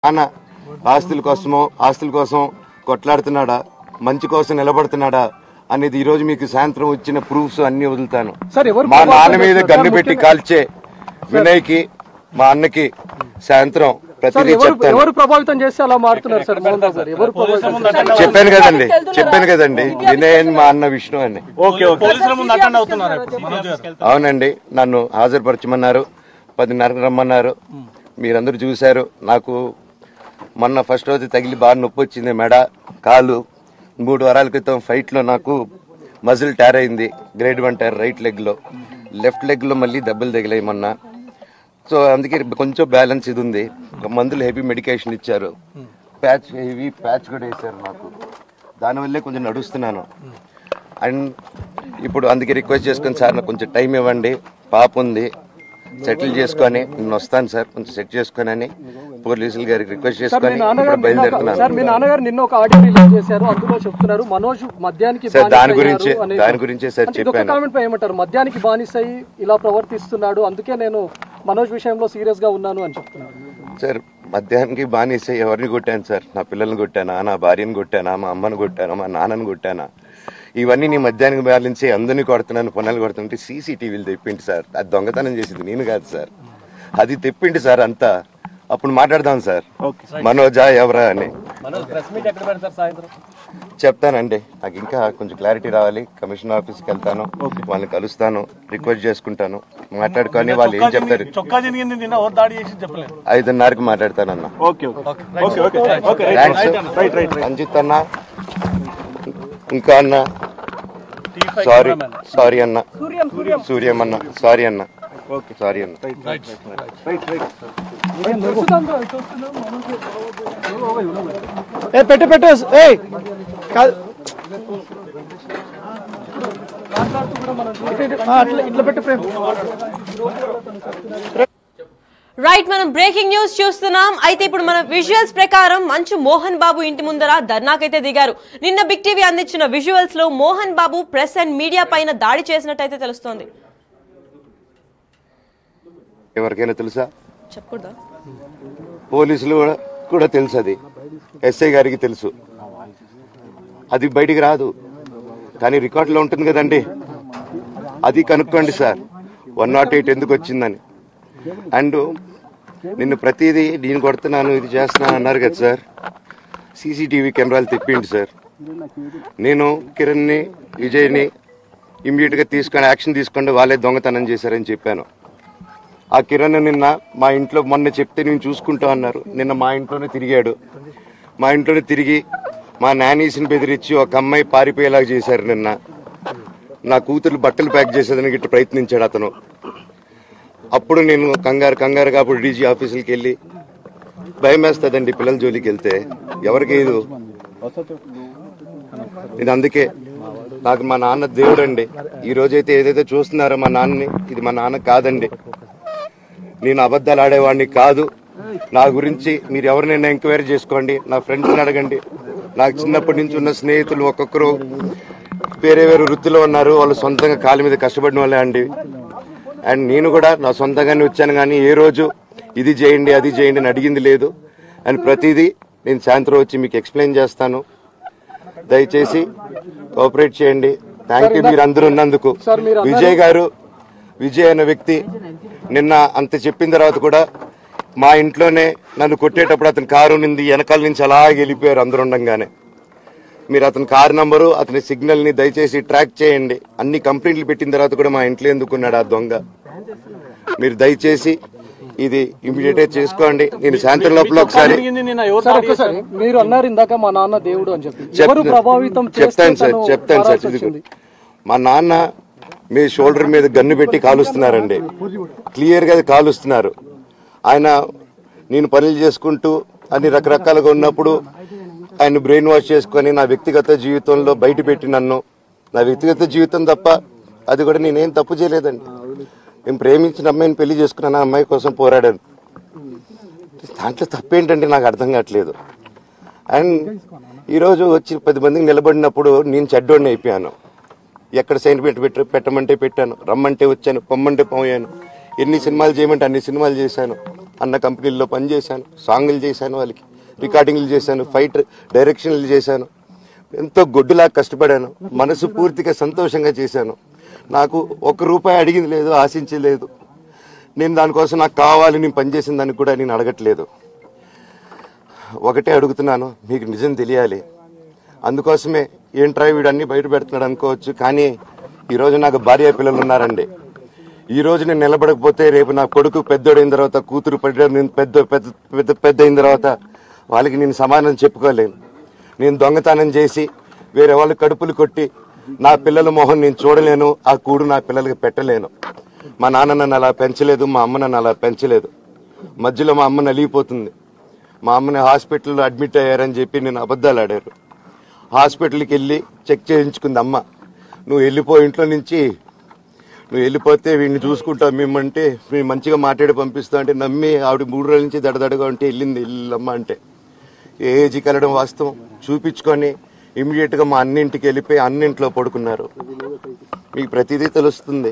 అన్న ఆస్తుల కోసం కొట్లాడుతున్నాడా, మంచి కోసం నిలబడుతున్నాడా అనేది ఈ రోజు మీకు సాయంత్రం వచ్చిన ప్రూఫ్స్ అన్ని వదులుతాను. మా నాన్న మీద గన్ను పెట్టి కాల్చే వినయ్కి, మా అన్నకి సాయంత్రం ప్రతిదీ చెప్తాను. చెప్పాను కదండి వినయ్ అని, మా అన్న విష్ణు అని. అవునండి, నన్ను హాజరుపరచమన్నారు, 10:30 రమ్మన్నారు. మీరందరూ చూశారు. నాకు మొన్న ఫస్ట్ రోజు తగిలి బాగా నొప్పి వచ్చింది, మెడ, కాలు. 3 వారాల క్రితం ఫైట్లో నాకు మజిల్ టైర్ అయింది, గ్రేడ్ 1 టైర్ రైట్ లెగ్లో. లెఫ్ట్ లెగ్లో మళ్ళీ దెబ్బలు తగిలాయి మొన్న. సో అందుకే కొంచెం బ్యాలెన్స్ ఇది ఉంది. మందులు హెవీ మెడికేషన్ ఇచ్చారు, హెవీ ప్యాచ్ కూడా వేశారు నాకు. దానివల్లే కొంచెం నడుస్తున్నాను. అండ్ ఇప్పుడు అందుకే రిక్వెస్ట్ చేసుకుని, సార్ నాకు కొంచెం టైం ఇవ్వండి, పాప ఉంది, సెటిల్ చేసుకొని నేను వస్తాను సార్, కొంచెం సెట్ చేసుకొని అని పోలీసులు గారికి రిక్వెస్ట్ చేసుకొని బయలుదేరుతున్నాను. సార్ దాని గురించే సార్ చెప్పాను. మద్యానికి బానిసై ఇలా ప్రవర్తిస్తున్నాడు, అందుకే నేను మనోజ్ విషయంలో సీరియస్ గా ఉన్నాను అని చెప్తున్నాను. సార్ మద్యానికి బానిసై ఎవరిని కొట్టాను సార్? నా పిల్లల్ని కొట్టానా, నా భార్యను కొట్టానా, మా అమ్మని కొట్టానా, మా నాన్నని కొట్టానా? ఇవన్నీ నీ మద్యానికి బ్యాలెన్సే, అందరినీ కొడుతున్నాను, పొన్నాలు కొడుతుంటే సీసీటీవీలు తెప్పిండి సార్. అది దొంగతనం చేసింది నేను కాదు సార్, అది తెప్పిండి సార్ అంతా. అప్పుడు మాట్లాడదాం సార్, మనోజా ఎవరా అని చెప్తానండి. నాకు ఇంకా కొంచెం క్లారిటీ రావాలి. కమిషనర్ ఆఫీస్కి వెళ్తాను, వాళ్ళని కలుస్తాను, రిక్వెస్ట్ చేసుకుంటాను, మాట్లాడుకొని వాళ్ళు ఏం చెప్తారు. 5:30కి మాట్లాడతానన్నా. రంజిత్ అన్న, ఇంకా అన్న సారీ అన్న, సూర్యమన్న సారీ అన్న, సారీ అన్న. పెట్టు ఇట్లా పెట్టు ప్రేమ్. రైట్, మనం బ్రేకింగ్ న్యూస్ చూస్తున్నాం. అయితే ఇప్పుడు మన విజువల్స్ ప్రకారం మంచు మోహన్ బాబు ఇంటి ముందర ధర్నాకైతే దిగారు. నిన్న బిగ్ టీవీ అందించిన విజువల్స్ లో Mohan Babu press and media పైన దాడి చేసినట్టయితే తెలుస్తోంది. ఎవరికైనా తెలుసా? చెప్పకూడదా? పోలీసులు కూడా తెలుసు, అది ఎస్ఐ గారికి తెలుసు. అది బయటికి రాదు, కానీ రికార్డులో ఉంటుంది కదండి, అది కనుక్కోండి సార్ 108 ఎందుకు వచ్చిందని. అండ్ నిన్ను ప్రతిదీ నేను కొడుతున్నాను, ఇది చేస్తున్నాను అన్నారు కదా సార్. సీసీటీవీ కెమెరాలు తెప్పిండి సార్. నేను కిరణ్ని, విజయ్ని ఇమ్మీడియట్గా తీసుకొని యాక్షన్ తీసుకోండి, వాళ్ళే దొంగతనం చేశారని చెప్పాను. ఆ కిరణ్ నిన్న మా ఇంట్లో మొన్న చెప్తే నేను చూసుకుంటా అన్నారు. నిన్న మా ఇంట్లోనే తిరిగాడు. మా ఇంట్లోనే తిరిగి మా నానీస్ని బెదిరించి ఒక అమ్మాయి పారిపోయేలాగా చేశారు. నిన్న నా కూతురు బట్టలు ప్యాక్ చేసేదానికి ఇట్లా ప్రయత్నించాడు అతను. అప్పుడు నేను కంగారుగా అప్పుడు డీజీ ఆఫీసులకి వెళ్ళి, భయం వేస్తుందండి పిల్లల జోలికి వెళ్తే, ఎవరికి ఇది. ఇది అందుకే నాకు మా నాన్న దేవుడు అండి. ఈ రోజైతే ఏదైతే చూస్తున్నారో మా నాన్నని, ఇది మా నాన్న కాదండి. నేను అబద్ధాలు ఆడేవాడిని కాదు. నా గురించి మీరు ఎవరినైనా ఎంక్వైరీ చేసుకోండి, నా ఫ్రెండ్స్ని అడగండి. నాకు చిన్నప్పటి నుంచి ఉన్న స్నేహితులు ఒక్కొక్కరు వేరే వృత్తిలో ఉన్నారు, వాళ్ళు సొంతంగా కాళ్ళ మీద కష్టపడిన వాళ్ళే అండి. అండ్ నేను కూడా నా సొంతంగానే వచ్చాను, కానీ ఏ రోజు ఇది చేయండి అది చేయండి అని అడిగింది లేదు. అండ్ ప్రతిదీ నేను సాయంత్రం వచ్చి మీకు ఎక్స్ప్లెయిన్ చేస్తాను. దయచేసి కోఆపరేట్ చేయండి. థ్యాంక్ యూ మీరు అందరూ ఉన్నందుకు. విజయ్ అనే వ్యక్తి నిన్న అంత చెప్పిన తర్వాత కూడా మా ఇంట్లోనే నన్ను కొట్టేటప్పుడు అతని కారు నింది వెనకాల నుంచి అలా వెళ్ళిపోయారు అందరు ఉండగానే. మీరు అతని కారు నంబరు, అతని సిగ్నల్ని దయచేసి ట్రాక్ చేయండి. అన్ని కంప్లైంట్లు పెట్టిన తర్వాత కూడా మా ఇంట్లో ఎందుకున్నాడు ఆ దొంగ? మీరు దయచేసి ఇది ఇమీడియట్ గా చేసుకోండి. నేను సాయంత్రం లోపల ఒకసారి మీరు అన్నారు ఇందాక మా నాన్న దేవుడు అని చెప్పి, చెప్తాను సార్. మా నాన్న మీ షోల్డర్ మీద గన్ను పెట్టి కాలుస్తున్నారండి, క్లియర్ గా కాలుస్తున్నారు. ఆయన నేను పనులు చేసుకుంటూ అన్ని రకరకాలుగా ఉన్నప్పుడు ఆయన బ్రెయిన్ వాష్ చేసుకుని నా వ్యక్తిగత జీవితంలో బయట పెట్టి నన్ను, నా వ్యక్తిగత జీవితం తప్ప అది కూడా నేనేం తప్పు చేయలేదండి. నేను ప్రేమించిన అమ్మాయిని పెళ్లి చేసుకున్నాను, ఆ అమ్మాయి కోసం పోరాడాను. దాంట్లో తప్పేంటంటే నాకు అర్థం కావట్లేదు. అండ్ ఈరోజు వచ్చి 10 మందికి నిలబడినప్పుడు నేను చెడ్డోడిని అయిపోయాను. ఎక్కడ సైన్ పెట్టమంటే పెట్టాను, రమ్మంటే వచ్చాను, పొమ్మంటే పోయాను. ఎన్ని సినిమాలు చేయమంటే అన్ని సినిమాలు చేశాను. అన్న కంపెనీల్లో పనిచేశాను, సాంగులు చేశాను, వాళ్ళకి రికార్డింగ్లు చేశాను, ఫైట్ డైరెక్షన్లు చేశాను, ఎంతో గొడ్డులా కష్టపడాను, మనసు పూర్తిగా సంతోషంగా చేశాను. నాకు ₹1 అడిగింది లేదు, ఆశించలేదు. నేను దానికోసం నాకు కావాలి నేను పనిచేసిన దానికి కూడా నేను అడగట్లేదు. ఒకటే అడుగుతున్నాను, మీకు నిజం తెలియాలి. అందుకోసమే ఏంట్రా వీడు అన్ని బయట పెడుతున్నాడు అనుకోవచ్చు, కానీ ఈరోజు నాకు భార్య పిల్లలు ఉన్నారండి. ఈరోజు నేను నిలబడకపోతే రేపు నా కొడుకు పెద్దోడైన తర్వాత, కూతురు పెద్ద అయిన తర్వాత వాళ్ళకి నేను సమాధానం చెప్పుకోలేను. నేను దొంగతనం చేసి వేరే వాళ్ళ కడుపులు కొట్టి నా పిల్లల మొహం నేను చూడలేను, ఆ కూడు నా పిల్లలకి పెట్టలేను. మా నాన్న నన్ను అలా పెంచలేదు, మా అమ్మ నన్ను అలా పెంచలేదు. మధ్యలో మా అమ్మ నలిగిపోతుంది. మా అమ్మని హాస్పిటల్లో అడ్మిట్ అయ్యారని చెప్పి నేను అబద్ధాలు ఆడారు. హాస్పిటల్కి వెళ్ళి చెక్ చేయించుకుంది అమ్మ. నువ్వు వెళ్ళిపో ఇంట్లో నుంచి, నువ్వు వెళ్ళిపోతే వీడిని చూసుకుంటావు మేమంటే, మేము మంచిగా మాట్లాడి పంపిస్తాం అంటే నమ్మి ఆవిడ 3 రోజుల నుంచి దడదడగా ఉంటే వెళ్ళింది వెళ్ళమ్మ అంటే. ఏజీకి వెళ్ళడం వాస్తవం చూపించుకొని ఇమీడియట్గా మా అన్నింటికి వెళ్ళిపోయి అన్నింట్లో పడుకున్నారు. మీకు ప్రతిదీ తెలుస్తుంది.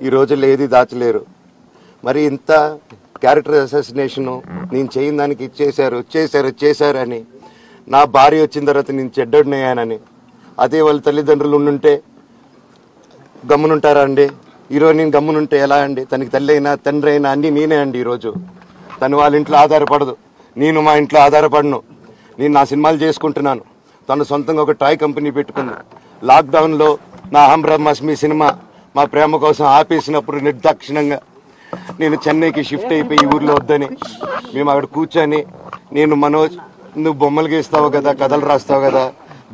ఈ రోజుల్లో ఏది దాచలేరు. మరి ఇంత క్యారెక్టర్ అసాసినేషను నేను చేయని దానికి చేశారు అని, నా భార్య వచ్చిన తర్వాత నేను చెడ్డోడినయ్యానని, అదే వాళ్ళ తల్లిదండ్రులు ఉండుంటే గమ్మునుంటారా అండి? ఈరోజు నేను గమ్మునుంటే ఎలా అండి? తనకి తల్లి అయినా తండ్రి అయినా అన్నీ నేనే అండి. ఈరోజు తను వాళ్ళ ఇంట్లో ఆధారపడదు, నేను మా ఇంట్లో ఆధారపడను. నేను నా సినిమాలు చేసుకుంటున్నాను. తను సొంతంగా ఒక టాయ్ కంపెనీ పెట్టుకుంది. లాక్డౌన్లో నా హమ్ బ్రహ్మాస్మి సినిమా మా ప్రేమ కోసం ఆపేసినప్పుడు నిర్దాక్షిణంగా నేను చెన్నైకి షిఫ్ట్ అయిపోయి ఊర్లో వద్దని మేము అక్కడ కూర్చొని, నేను మనోజ్ నువ్వు బొమ్మలు గీస్తావు కదా, కథలు రాస్తావు కదా,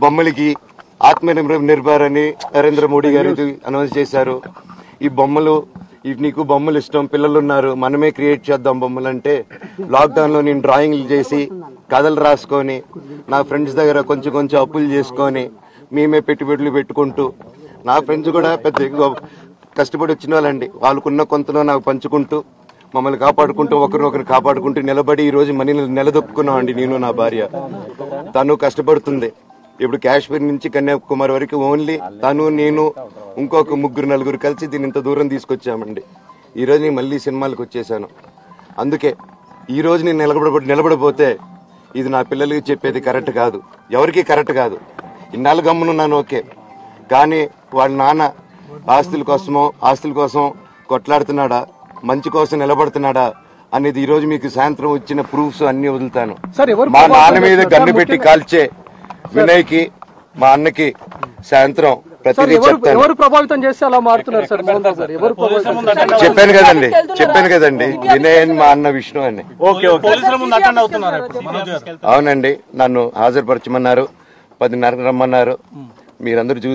బొమ్మలకి ఆత్మనిర్భర్ అని నరేంద్ర మోడీ గారు అనౌన్స్ చేశారు. ఈ బొమ్మలు నీకు బొమ్మలు ఇష్టం, పిల్లలు ఉన్నారు, మనమే క్రియేట్ చేద్దాం బొమ్మలు అంటే, లాక్డౌన్లో నేను డ్రాయింగ్లు చేసి కథలు రాసుకొని నా ఫ్రెండ్స్ దగ్గర కొంచెం అప్పులు చేసుకొని మేమే పెట్టుబడులు పెట్టుకుంటూ, నా ఫ్రెండ్స్ కూడా పెద్ద కష్టపడి వచ్చిన వాళ్ళండి. వాళ్ళకున్న కొంతలో నాకు పంచుకుంటూ మమ్మల్ని కాపాడుకుంటూ ఒకరినొకరు కాపాడుకుంటూ నిలబడి ఈరోజు మనీని నిలదొక్కున్నాం అండి. నేను నా భార్య తను కష్టపడుతుంది. ఇప్పుడు కాశ్మీర్ నుంచి కన్యాకుమారి వరకు ఓన్లీ తను నేను ఇంకొక 3-4 కలిసి దీన్ని ఇంత దూరం తీసుకొచ్చామండి. ఈరోజు నేను మళ్ళీ సినిమాలకు వచ్చేసాను. అందుకే ఈరోజు నేను నిలబడిపోతే ఇది నా పిల్లలకి చెప్పేది కరెక్ట్ కాదు, ఎవరికి కరెక్ట్ కాదు. ఇన్నాళ్ళు గమ్మునున్నాను ఓకే, కానీ వాళ్ళ నాన్న ఆస్తుల కోసం కొట్లాడుతున్నాడా, మంచి కోసం నిలబడుతున్నాడా అనేది ఈరోజు మీకు సాయంత్రం వచ్చిన ప్రూఫ్స్ అన్ని వదులుతాను. మా నాన్న మీద గన్ను పెట్టి కాల్చే వినయ్కి, మా అన్నకి సాయంత్రం ప్రతిదీ చెప్తాను. ఎవరు ప్రభావితం చేస్తే అలా మారుతున్నారు సార్ మోహన్ బాబు గారు? ఎవరు ప్రభావితం? చెప్పాను కదండి వినయ్ అని మా అన్న విష్ణు అని. అవునండి, నన్ను హాజరుపరచమన్నారు, 10:30 రమ్మన్నారు. మీరందరూ చూసి